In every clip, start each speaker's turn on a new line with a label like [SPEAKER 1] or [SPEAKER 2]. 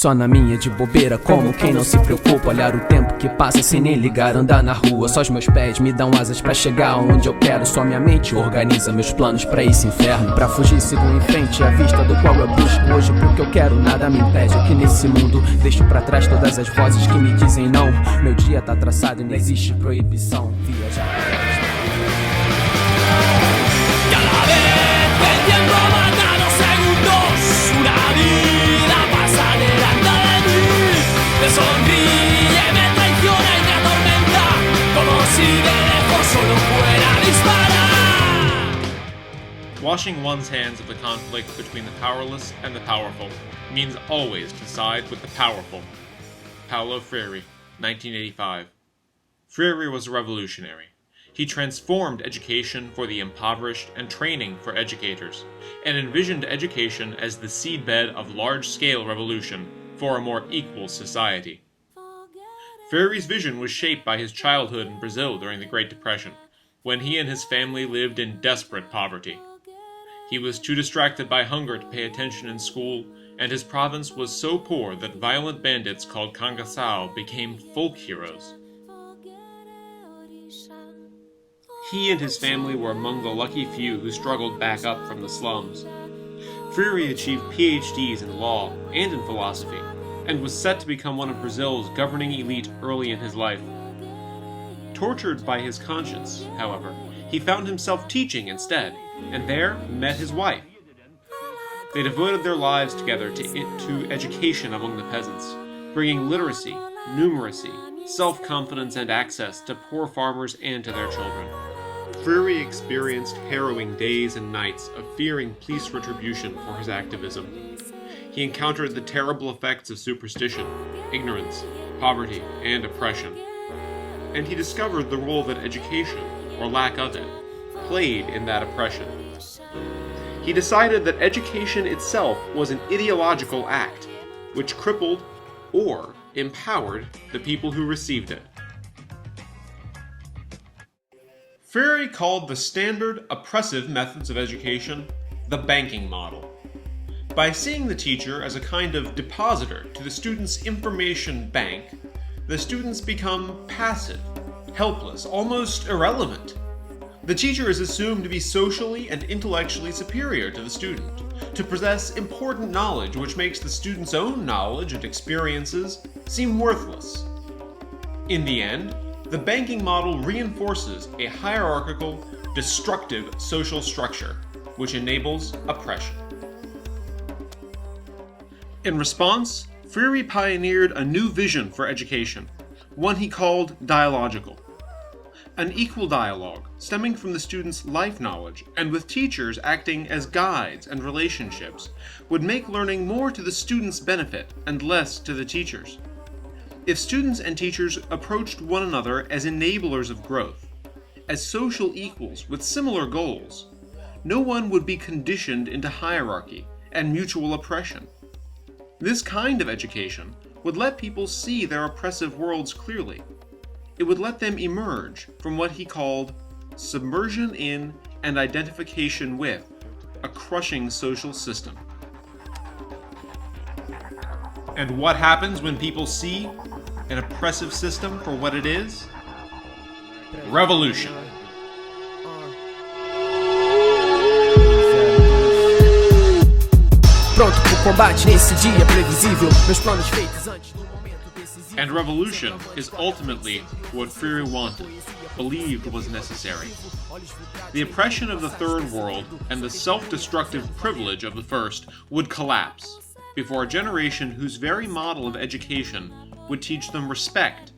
[SPEAKER 1] Só na minha de bobeira, como quem não se preocupa. Olhar o tempo que passa sem nem ligar, andar na rua. Só os meus pés me dão asas pra chegar onde eu quero. Só minha mente organiza meus planos pra esse inferno. Pra fugir sigo em frente, a vista do qual eu busco. Hoje pro que eu quero, nada me impede. Aqui nesse mundo, deixo pra trás todas as vozes que me dizem não. Meu dia tá traçado e não existe proibição. Viajar.
[SPEAKER 2] Cada vez que el tiempo mata los segundos, una vida pasa delante de mí. Me sonríe, me traiciona y me atormenta, como si de lejos solo fuera a disparar.
[SPEAKER 3] Washing one's hands of the conflict between the powerless and the powerful means always to side with the powerful. Paulo Freire, 1985. Freire was a revolutionary. He transformed education for the impoverished and training for educators, and envisioned education as the seedbed of large-scale revolution for a more equal society. Freire's vision was shaped by his childhood in Brazil during the Great Depression, when he and his family lived in desperate poverty. He was too distracted by hunger to pay attention in school, and his province was so poor that violent bandits called cangaçal became folk heroes. He and his family were among the lucky few who struggled back up from the slums. Freire achieved PhDs in law and in philosophy, and was set to become one of Brazil's governing elite early in his life. Tortured by his conscience, however, he found himself teaching instead, and there met his wife. They devoted their lives together to education among the peasants, bringing literacy, numeracy, self-confidence, and access to poor farmers and to their children. Freire experienced harrowing days and nights of fearing police retribution for his activism. He encountered the terrible effects of superstition, ignorance, poverty, and oppression. And he discovered the role that education, or lack of it, played in that oppression. He decided that education itself was an ideological act, which crippled or empowered the people who received it. Freire called the standard oppressive methods of education the banking model. By seeing the teacher as a kind of depositor to the student's information bank, the students become passive, helpless, almost irrelevant. The teacher is assumed to be socially and intellectually superior to the student, to possess important knowledge which makes the student's own knowledge and experiences seem worthless. In the end, the banking model reinforces a hierarchical, destructive social structure, which enables oppression. In response, Freire pioneered a new vision for education, one he called dialogical. An equal dialogue, stemming from the student's life knowledge, and with teachers acting as guides and relationships, would make learning more to the student's benefit and less to the teachers. If students and teachers approached one another as enablers of growth, as social equals with similar goals, no one would be conditioned into hierarchy and mutual oppression. This kind of education would let people see their oppressive worlds clearly. It would let them emerge from what he called submersion in and identification with a crushing social system. And what happens when people see an oppressive system for what it is? Revolution.
[SPEAKER 1] Pronto pro combate nesse dia previsível. Meus planos feitos antes do momento decisivo.
[SPEAKER 3] And revolution is ultimately what Freire wanted, believed was necessary. The oppression of the Third World and the self-destructive privilege of the First would collapse before a generation whose very model of education would teach them respect,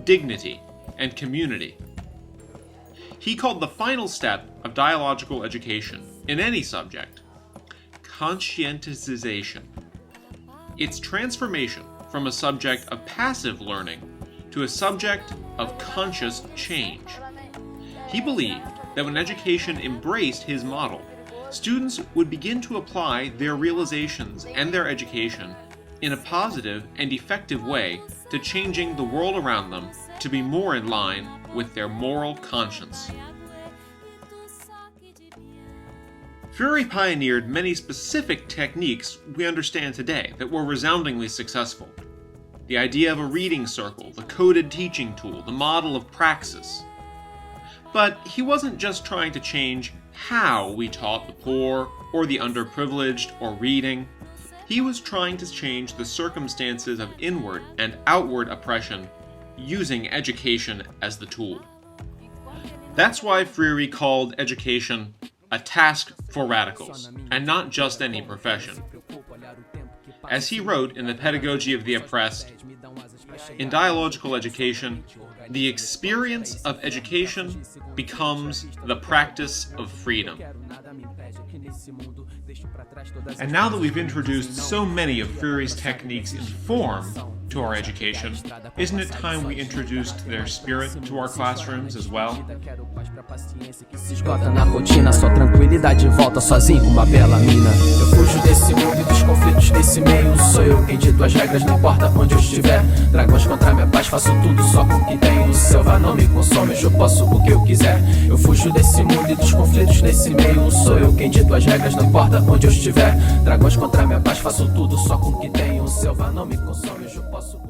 [SPEAKER 3] dignity, and community. He called the final step of dialogical education in any subject conscientization. Its transformation from a subject of passive learning to a subject of conscious change. He believed that when education embraced his model, students would begin to apply their realizations and their education in a positive and effective way to changing the world around them to be more in line with their moral conscience. Freire pioneered many specific techniques we understand today that were resoundingly successful. The idea of a reading circle, the coded teaching tool, the model of praxis. But he wasn't just trying to change how we taught the poor, or the underprivileged, or reading. He was trying to change the circumstances of inward and outward oppression using education as the tool. That's why Freire called education a task for radicals, and not just any profession. As he wrote in The Pedagogy of the Oppressed, in dialogical education, the experience of education becomes the practice of freedom. And now that we've introduced so many of Freire's techniques in form to our education, isn't it time we introduced their spirit to our classrooms as well?
[SPEAKER 1] Se esgota na rotina, só tranquilidade volta sozinho, uma bela mina. Eu fujo desse mundo e dos conflitos desse meio. Sou eu quem dito as regras, não importa onde eu estiver. Dragões contra minha paz, faço tudo só com o que tenho. O selva não me consome, hoje eu posso o que eu quiser. Eu fujo desse mundo e dos conflitos desse meio. Sou eu quem dito as regras, não importa onde eu estiver. Dragões contra minha paz, faço tudo só com o que tenho. O selva não me consome, hoje eu posso